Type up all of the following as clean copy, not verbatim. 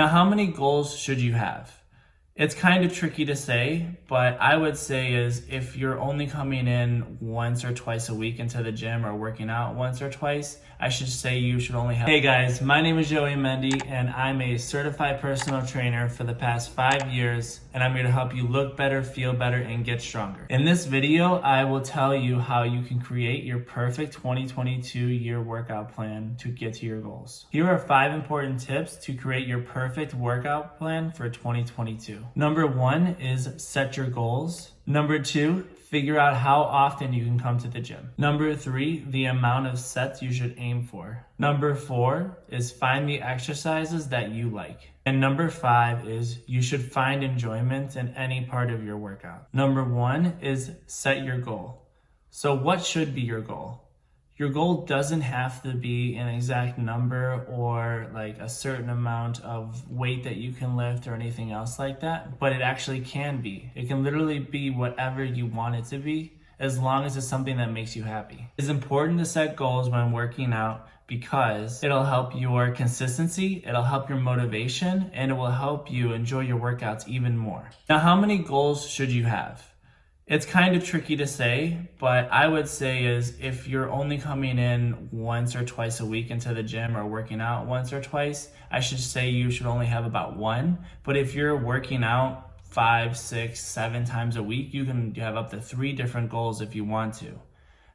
Now, how many goals should you have? It's kind of tricky to say, but I would say is if you're only coming in once or twice a week into the gym or working out once or twice, I should say you should only have. Hey guys, my name is Mende and I'm a certified personal trainer for the past 5 years, and I'm here to help you look better, feel better, and get stronger. In this video, I will tell you how you can create your perfect 2022 year workout plan to get to your goals. Here are 5 important tips to create your perfect workout plan for 2022. Number 1 is set your goals. Number 2, figure out how often you can come to the gym. Number 3, the amount of sets you should aim for. Number 4 is find the exercises that you like. And number 5 is you should find enjoyment in any part of your workout. Number 1 is set your goal. So what should be your goal? Your goal doesn't have to be an exact number or like a certain amount of weight that you can lift or anything else like that, but it actually can be. It can literally be whatever you want it to be, as long as it's something that makes you happy. It's important to set goals when working out because it'll help your consistency, it'll help your motivation, and it will help you enjoy your workouts even more. Now, how many goals should you have? It's kind of tricky to say, but I would say is if you're only coming in once or twice a week into the gym or working out once or twice, I should say you should only have about 1. But if you're working out 5, 6, 7 times a week, you can have up to 3 different goals if you want to.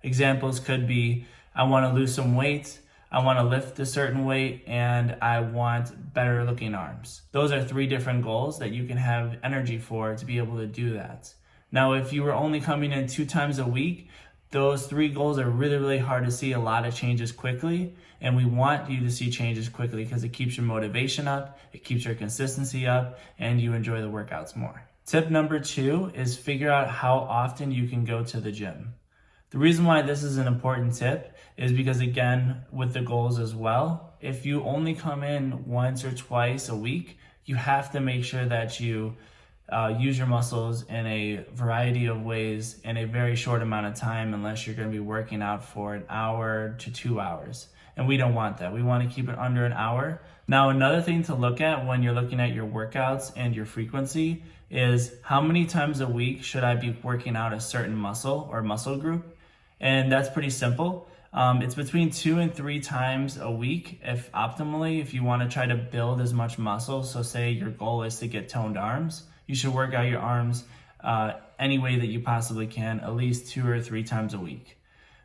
Examples could be, I want to lose some weight, I want to lift a certain weight, and I want better looking arms. Those are 3 different goals that you can have energy for to be able to do that. Now, if you were only coming in 2 times a week, those 3 goals are really hard to see a lot of changes quickly. And we want you to see changes quickly because it keeps your motivation up, it keeps your consistency up, and you enjoy the workouts more. Tip number 2 is figure out how often you can go to the gym. The reason why this is an important tip is because, again, with the goals as well, if you only come in once or twice a week, you have to make sure that you use your muscles in a variety of ways in a very short amount of time, unless you're going to be working out for an hour to 2 hours. And we don't want that. We want to keep it under an hour. Now, another thing to look at when you're looking at your workouts and your frequency is how many times a week should I be working out a certain muscle or muscle group? And that's pretty simple. It's between 2 and 3 times a week if optimally, if you want to try to build as much muscle. So say your goal is to get toned arms, you should work out your arms any way that you possibly can, at least 2 or 3 times a week.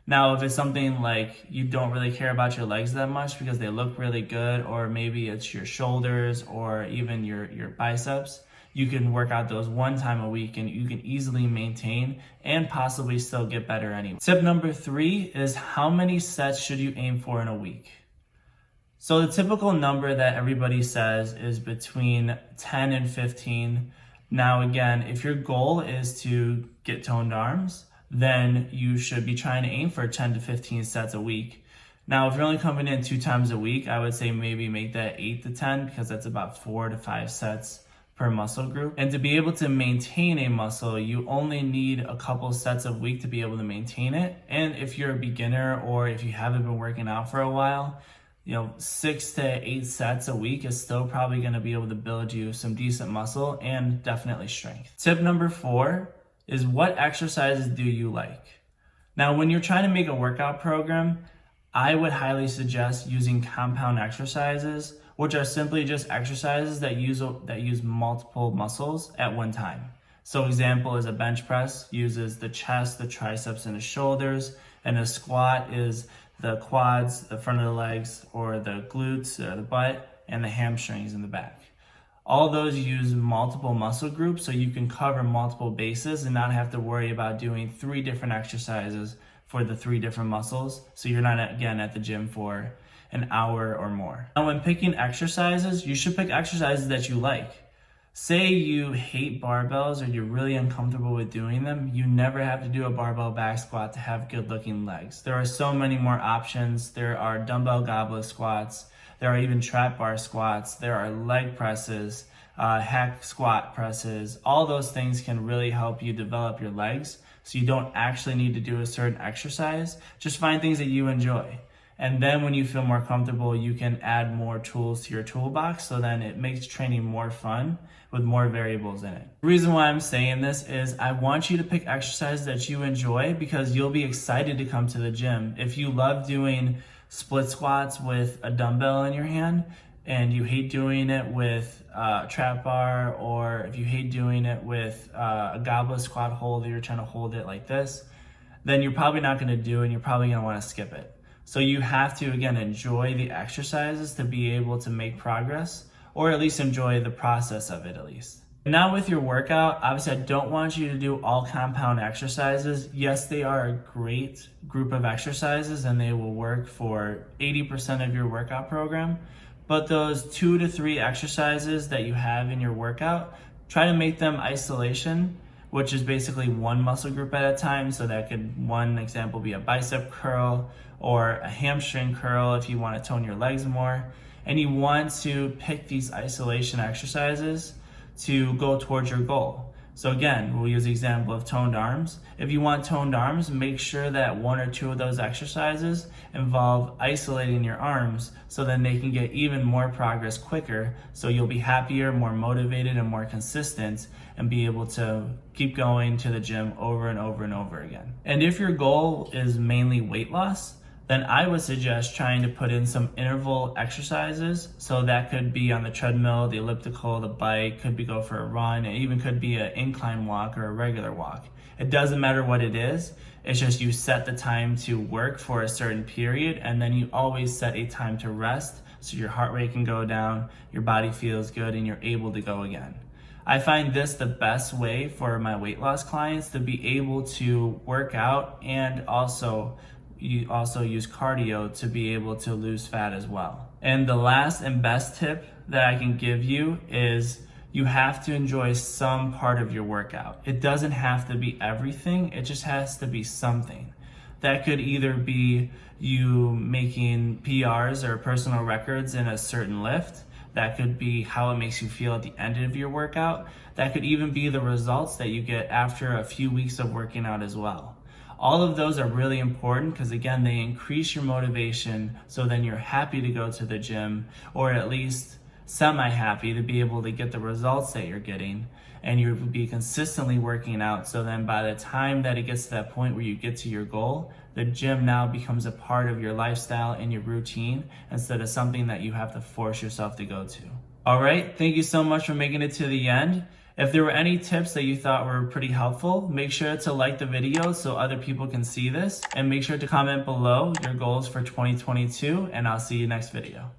Now, if it's something like you don't really care about your legs that much because they look really good, or maybe it's your shoulders or even your biceps, you can work out those 1 time a week and you can easily maintain and possibly still get better anyway. Tip number 3 is how many sets should you aim for in a week? So the typical number that everybody says is between 10 and 15. Now, again, if your goal is to get toned arms, then you should be trying to aim for 10 to 15 sets a week. Now, if you're only coming in 2 times a week, I would say maybe make that 8 to 10 because that's about 4 to 5 sets per muscle group. And to be able to maintain a muscle, you only need a couple sets a week to be able to maintain it. And if you're a beginner or if you haven't been working out for a while, 6 to 8 sets a week is still probably going to be able to build you some decent muscle and definitely strength. Tip number 4 is what exercises do you like? Now, when you're trying to make a workout program, I would highly suggest using compound exercises, which are simply just exercises that use multiple muscles at one time. So example is a bench press uses the chest, the triceps, and the shoulders, and a squat is the quads, the front of the legs, or the glutes, or the butt, and the hamstrings in the back. All those use multiple muscle groups so you can cover multiple bases and not have to worry about doing 3 different exercises for the 3 different muscles. So you're not, again, at the gym for an hour or more. Now, when picking exercises, you should pick exercises that you like. Say you hate barbells or you're really uncomfortable with doing them, you never have to do a barbell back squat to have good looking legs. There are so many more options. There are dumbbell goblet squats. There are even trap bar squats. There are leg presses, hack squat presses. All those things can really help you develop your legs so you don't actually need to do a certain exercise. Just find things that you enjoy. And then when you feel more comfortable, you can add more tools to your toolbox. So then it makes training more fun with more variables in it. The reason why I'm saying this is I want you to pick exercises that you enjoy because you'll be excited to come to the gym. If you love doing split squats with a dumbbell in your hand and you hate doing it with a trap bar, or if you hate doing it with a goblet squat hold, you're trying to hold it like this, then you're probably not gonna do it and you're probably gonna wanna skip it. So you have to, again, enjoy the exercises to be able to make progress, or at least enjoy the process of it at least. Now with your workout, obviously I don't want you to do all compound exercises. Yes, they are a great group of exercises and they will work for 80% of your workout program. But those 2 to 3 exercises that you have in your workout, try to make them isolation, which is basically one muscle group at a time. So that could, one example, be a bicep curl or a hamstring curl if you want to tone your legs more. And you want to pick these isolation exercises to go towards your goal. So again, we'll use the example of toned arms. If you want toned arms, make sure that 1 or 2 of those exercises involve isolating your arms so then they can get even more progress quicker. So you'll be happier, more motivated, and more consistent and be able to keep going to the gym over and over and over again. And if your goal is mainly weight loss, then I would suggest trying to put in some interval exercises. So that could be on the treadmill, the elliptical, the bike, could be go for a run, it even could be an incline walk or a regular walk. It doesn't matter what it is, it's just you set the time to work for a certain period and then you always set a time to rest so your heart rate can go down, your body feels good, and you're able to go again. I find this the best way for my weight loss clients to be able to work out, and you also use cardio to be able to lose fat as well. And the last and best tip that I can give you is you have to enjoy some part of your workout. It doesn't have to be everything, it just has to be something. That could either be you making PRs or personal records in a certain lift. That could be how it makes you feel at the end of your workout. That could even be the results that you get after a few weeks of working out as well. All of those are really important because again, they increase your motivation, so then you're happy to go to the gym, or at least semi-happy to be able to get the results that you're getting, and you'll be consistently working out. So then by the time that it gets to that point where you get to your goal, the gym now becomes a part of your lifestyle and your routine instead of something that you have to force yourself to go to. All right, thank you so much for making it to the end. If there were any tips that you thought were pretty helpful, make sure to like the video so other people can see this, and make sure to comment below your goals for 2022, and I'll see you next video.